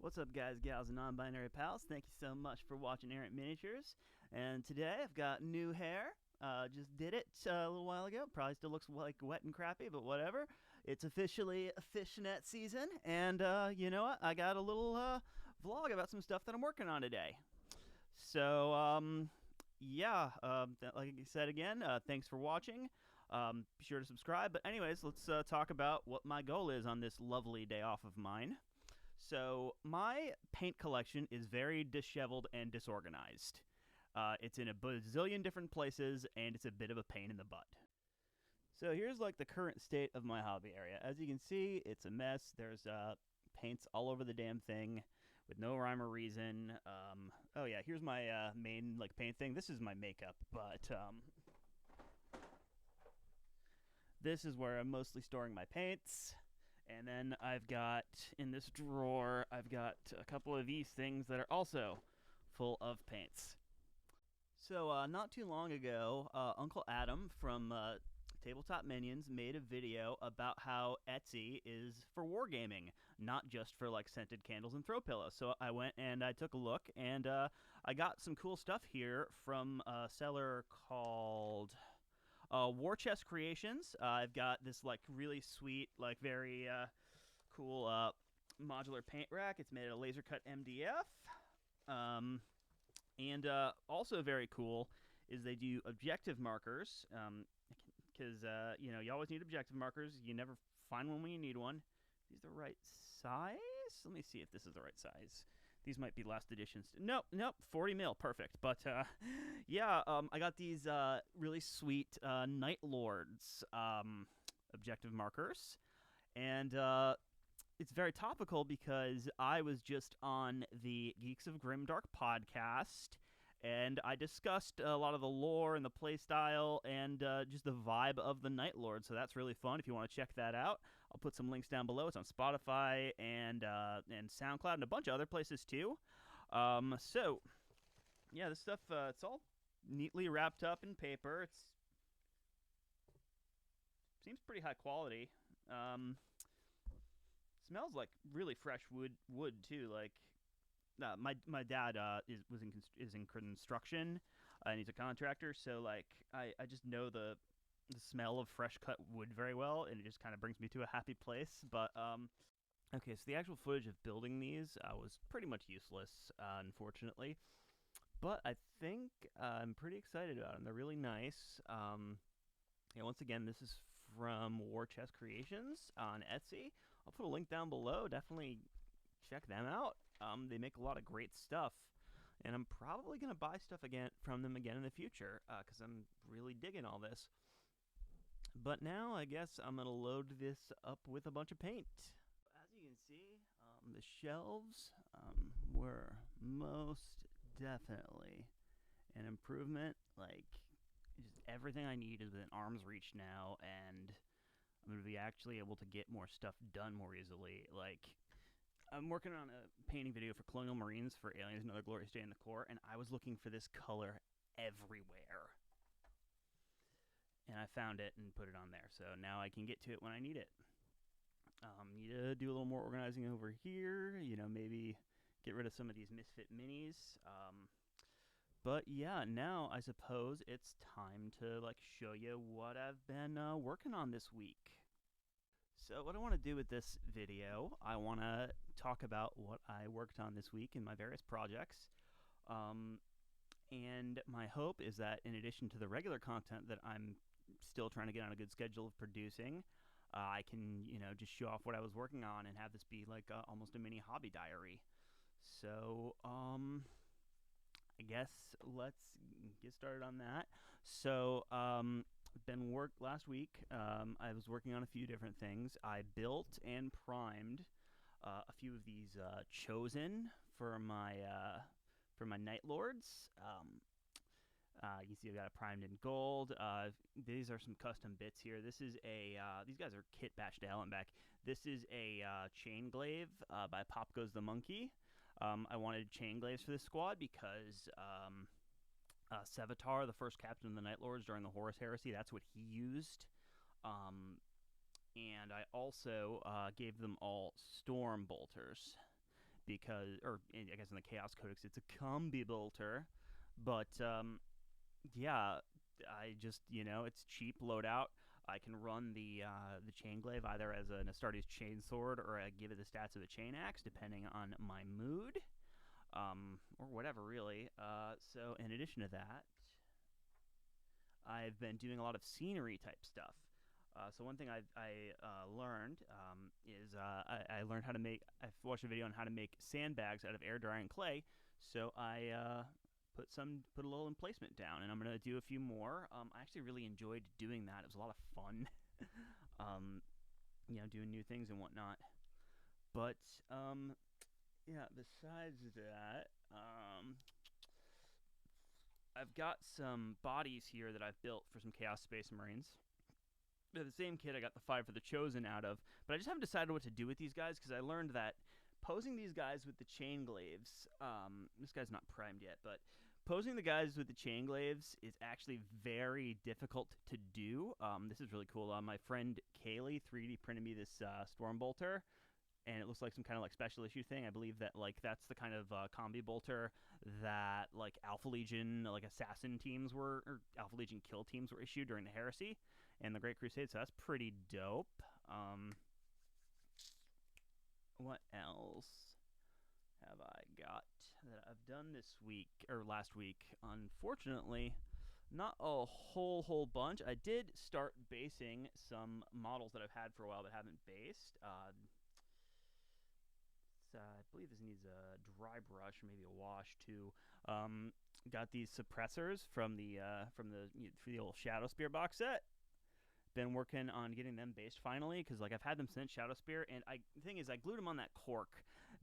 What's up, guys, gals, and non-binary pals? Thank you so much for watching Errant Miniatures. And today I've got new hair. Just did it a little while ago. Probably still looks like wet and crappy, but whatever. It's officially fishnet season, and you know what? I got a little vlog about some stuff that I'm working on today. So, yeah, like I said again, thanks for watching. Be sure to subscribe. But anyways, let's talk about what my goal is on this lovely day off of mine. So my paint collection is very disheveled and disorganized. It's in a bazillion different places, and it's a bit of a pain in the butt. So here's like the current state of my hobby area. As you can see, it's a mess. There's paints all over the damn thing with no rhyme or reason. Oh yeah, here's my main like paint thing. This is my makeup, but this is where I'm mostly storing my paints. And then I've got, in this drawer, I've got a couple of these things that are also full of paints. So, not too long ago, Uncle Adam from Tabletop Minions made a video about how Etsy is for wargaming, not just for like scented candles and throw pillows. So I went and I took a look, and I got some cool stuff here from a seller called War Chest Creations. I've got this like really sweet, like very cool modular paint rack. It's made out of laser cut MDF. And also very cool is they do objective markers. Because you know, you always need objective markers. You never find one when you need one. Is these the right size? Let me see if this is the right size. These might be last editions. Nope, 40 mil, perfect. But yeah, I got these really sweet Night Lords objective markers, and it's very topical because I was just on the Geeks of Grimdark podcast, and I discussed a lot of the lore and the playstyle and just the vibe of the Night Lord. So that's really fun. If you want to check that out, I'll put some links down below. It's on Spotify and SoundCloud and a bunch of other places too. So yeah, this stuff it's all neatly wrapped up in paper. It seems pretty high quality. Smells like really fresh wood too. Like my dad is in construction, and he's a contractor. So like I just know the smell of fresh cut wood very well, and it just kind of brings me to a happy place. But okay, so the actual footage of building these was pretty much useless, unfortunately. But I think I'm pretty excited about them. They're really nice. Yeah, once again, this is from War Chest Creations on Etsy. I'll put a link down below. Definitely check them out. They make a lot of great stuff, and I'm probably going to buy stuff again from them again in the future because I'm really digging all this. But now I guess I'm going to load this up with a bunch of paint. As you can see, the shelves were most definitely an improvement. Like, just everything I need is within arm's reach now, and I'm going to be actually able to get more stuff done more easily. Like, I'm working on a painting video for Colonial Marines for Aliens Another Glorious Day in the Core, and I was looking for this color everywhere. And I found it and put it on there, so now I can get to it when I need it. Need to do a little more organizing over here, you know, maybe get rid of some of these Misfit Minis. But yeah, now I suppose it's time to like show you what I've been working on this week. So what I want to do with this video, I want to talk about what I worked on this week in my various projects. And my hope is that in addition to the regular content that I'm still trying to get on a good schedule of producing, I can, you know, just show off what I was working on and have this be like almost a mini hobby diary. So, I guess let's get started on that. So, last week. I was working on a few different things. I built and primed a few of these chosen for my Night Lords. You can see I've got it primed in gold. These are some custom bits here. This is these guys are kit bashed to hell and back. This is a chain glaive by Pop Goes the Monkey. I wanted chain glaives for this squad because Sevatar, the first captain of the Night Lords during the Horus Heresy, that's what he used. And I also gave them all Storm Bolters because, or I guess in the Chaos Codex, it's a combi bolter. But yeah, I just it's cheap loadout. I can run the chain glaive either as an Astartes chain sword or I give it the stats of a chain axe depending on my mood, or whatever really. So in addition to that, I've been doing a lot of scenery type stuff. So one thing I learned is I learned how to make. I watched a video on how to make sandbags out of air drying clay. So I put a little emplacement down, and I'm gonna do a few more. I actually really enjoyed doing that. It was a lot of fun, doing new things and whatnot. But yeah, besides that, I've got some bodies here that I've built for some Chaos Space Marines. They're the same kit I got the 5 for the Chosen out of, but I just haven't decided what to do with these guys because I learned that posing these guys with the chain glaives, this guy's not primed yet, but posing the guys with the chain glaives is actually very difficult to do. This is really cool. My friend Kaylee 3D printed me this Storm Bolter, and it looks like some kind of like special issue thing. I believe that like that's the kind of combi bolter that like Alpha Legion like assassin teams were, or Alpha Legion kill teams were issued during the Heresy and the Great Crusade. So that's pretty dope. What else have I got that I've done this week or last week? Unfortunately, not a whole bunch. I did start basing some models that I've had for a while but haven't based. I believe this needs a dry brush, maybe a wash too. Got these suppressors from the old Shadow Spear box set. Been working on getting them based finally because like I've had them since Shadow Spear, and the thing is I glued them on that cork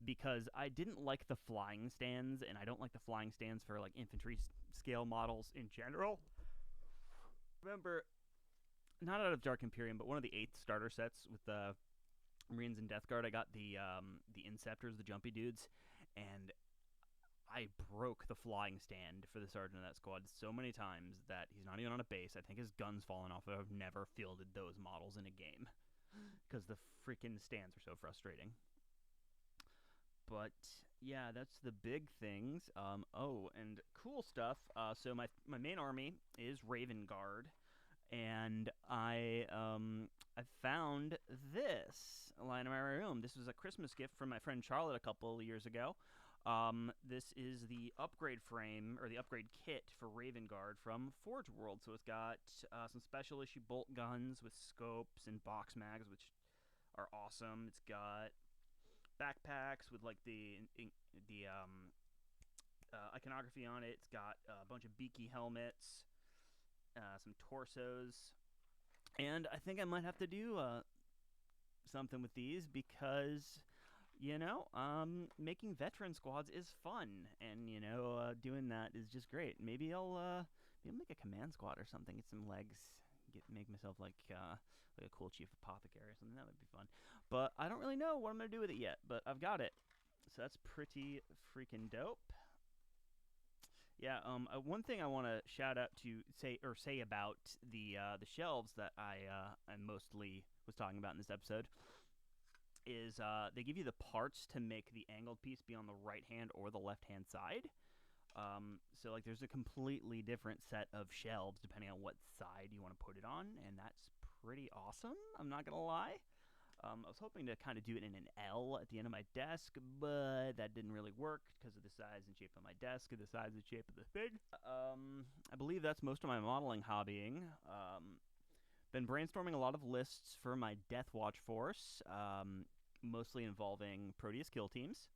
because I didn't like the flying stands, and I don't like the flying stands for like infantry scale models in general. Remember, not out of Dark Imperium, but one of the 8th starter sets with the Marines and Death Guard, I got the Inceptors, the jumpy dudes, and I broke the flying stand for the sergeant of that squad so many times that he's not even on a base. I think his gun's fallen off. I've never fielded those models in a game because the freaking stands are so frustrating. But yeah, that's the big things. Oh, and cool stuff. So my main army is Raven Guard, and I found this lying in my room. This was a Christmas gift from my friend Charlotte a couple of years ago. This is the upgrade frame, or the upgrade kit for Raven Guard from Forge World. So it's got some special issue bolt guns with scopes and box mags, which are awesome. It's got backpacks with like the iconography on it. It's got a bunch of beaky helmets, some torsos, and I think I might have to do something with these because making veteran squads is fun, and doing that is just great. Maybe I'll make a command squad or something. Get some legs. Make myself like a cool chief apothecary or something. That would be fun. But I don't really know what I'm gonna do with it yet. But I've got it, so that's pretty freaking dope. Yeah. One thing I want to shout out to say about the shelves that I mostly was talking about in this episode is they give you the parts to make the angled piece be on the right hand or the left hand side. So like there's a completely different set of shelves depending on what side you want to put it on, and that's pretty awesome. I'm not gonna lie. I was hoping to kind of do it in an L at the end of my desk, but that didn't really work because of the size and shape of my desk and the size and shape of the thing. I believe that's most of my modeling hobbying. Been brainstorming a lot of lists for my Death Watch force, mostly involving Proteus kill teams.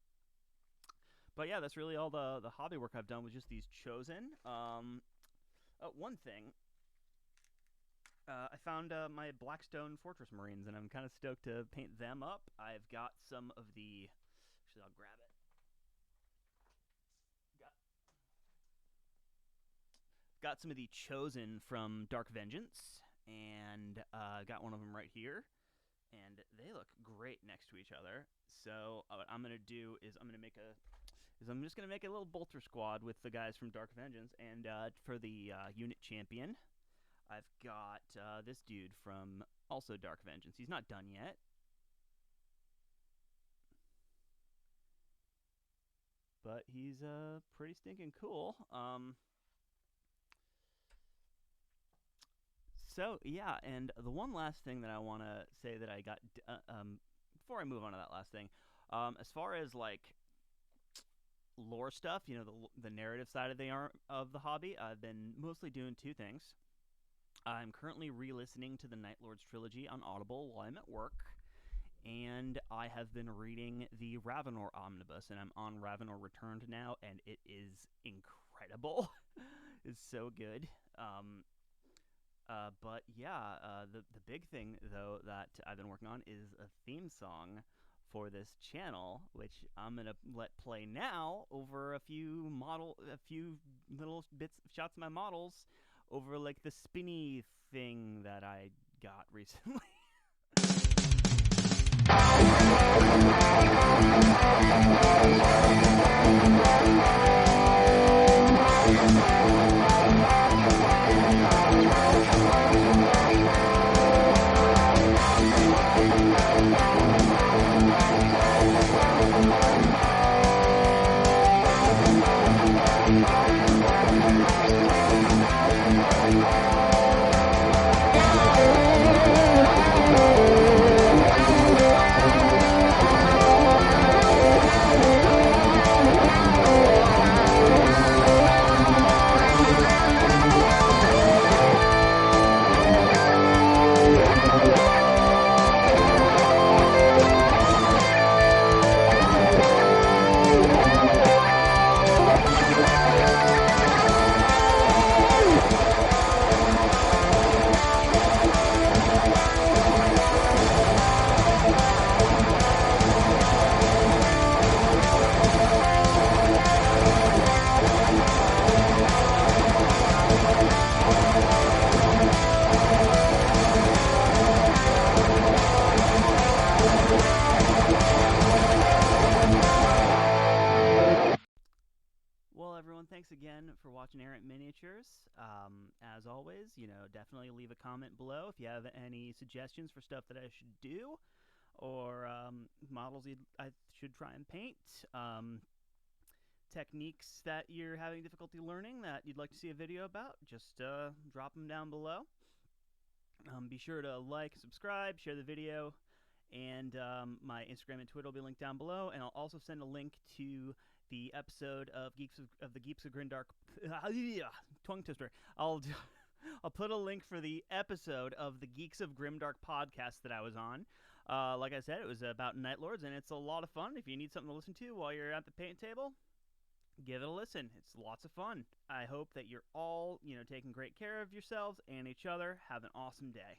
But yeah, that's really all the hobby work I've done with just these Chosen. One thing. I found my Blackstone Fortress Marines, and I'm kind of stoked to paint them up. I've got some of the... Actually, I'll grab it. Got some of the Chosen from Dark Vengeance, and got one of them right here. And they look great next to each other. So what I'm going to do is I'm just going to make a little bolter squad with the guys from Dark Vengeance. And for the unit champion, I've got this dude from also Dark Vengeance. He's not done yet. but he's pretty stinking cool. So yeah, and the one last thing that I want to say that I got before I move on to that last thing, as far as like lore stuff, the narrative side of the hobby, I've been mostly doing two things. I'm currently re-listening to the Night Lords trilogy on Audible while I'm at work, and I have been reading the Ravenor omnibus, and I'm on Ravenor Returned now, and it is incredible. It's so good. But yeah, the big thing though that I've been working on is a theme song for this channel, which I'm gonna let play now over a few little bits shots of my models over like the spinny thing that I got recently. Well, everyone, thanks again for watching Errant Miniatures. As always, definitely leave a comment below if you have any suggestions for stuff that I should do, or models I should try and paint, techniques that you're having difficulty learning that you'd like to see a video about. Just drop them down below. Be sure to like, subscribe, share the video, and my Instagram and Twitter will be linked down below. And I'll also send a link to the episode of the Geeks of Grimdark. Tongue twister. I'll put a link for the episode of the Geeks of Grimdark podcast that I was on. Like I said, it was about Night Lords, and it's a lot of fun. If you need something to listen to while you're at the paint table, give it a listen. It's lots of fun. I hope that you're all, taking great care of yourselves and each other. Have an awesome day.